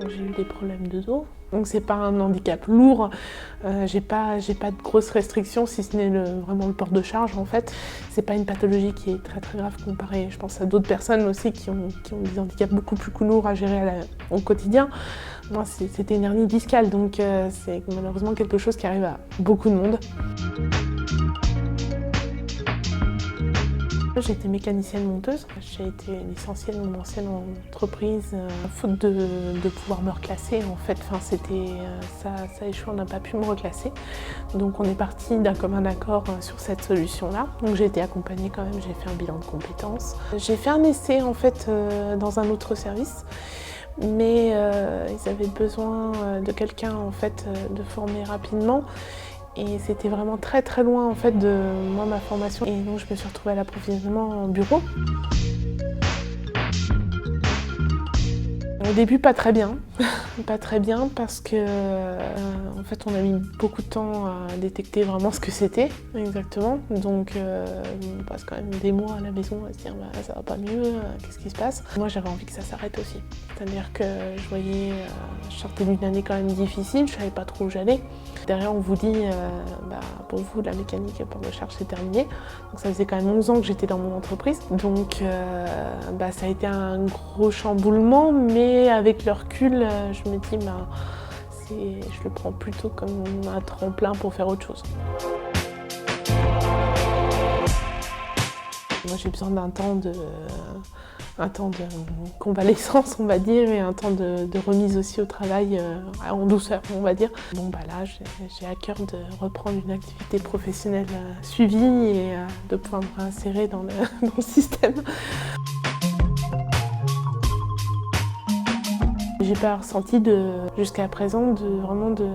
J'ai eu des problèmes de dos. Donc c'est pas un handicap lourd, j'ai pas de grosses restrictions si ce n'est vraiment le port de charge en fait. C'est pas une pathologie qui est très très grave comparée, je pense à d'autres personnes aussi qui ont des handicaps beaucoup plus lourds à gérer au quotidien. Moi c'était une hernie discale donc c'est malheureusement quelque chose qui arrive à beaucoup de monde. J'ai été mécanicienne monteuse. J'ai été licenciée de mon ancienne entreprise faute de pouvoir me reclasser. En fait, ça a échoué, on n'a pas pu me reclasser. Donc on est parti d'un commun accord sur cette solution-là. Donc j'ai été accompagnée quand même, j'ai fait un bilan de compétences. J'ai fait un essai en fait dans un autre service. Mais ils avaient besoin de quelqu'un en fait de former rapidement. Et c'était vraiment très très loin en fait de moi, ma formation. Et donc je me suis retrouvée à l'approvisionnement en bureau. Au début pas très bien, pas très bien parce que en fait on a mis beaucoup de temps à détecter vraiment ce que c'était exactement. Donc on passe quand même des mois à la maison à se dire bah, ça va pas mieux, qu'est-ce qui se passe? Moi j'avais envie que ça s'arrête aussi. C'est-à-dire que je voyais, je sortais d'une année quand même difficile, je savais pas trop où j'allais. Derrière on vous dit bah, pour vous la mécanique et port de charge c'est terminé. Donc ça faisait quand même 11 ans que j'étais dans mon entreprise. Donc bah, ça a été un gros chamboulement, mais avec le recul, je me dis bah, je le prends plutôt comme un tremplin pour faire autre chose. Moi j'ai besoin d'un temps de convalescence, on va dire, et un temps de remise aussi au travail en douceur, on va dire. Bon bah là, j'ai à cœur de reprendre une activité professionnelle suivie et de pouvoir me réinsérer dans le système. J'ai pas ressenti jusqu'à présent vraiment de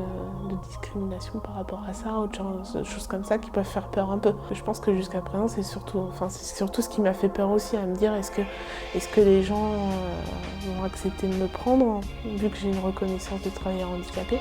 discrimination par rapport à ça, autre chose, des choses comme ça qui peuvent faire peur un peu. Je pense que jusqu'à présent c'est surtout ce qui m'a fait peur aussi, à me dire est-ce que les gens vont accepter de me prendre vu que j'ai une reconnaissance de travailleur handicapé.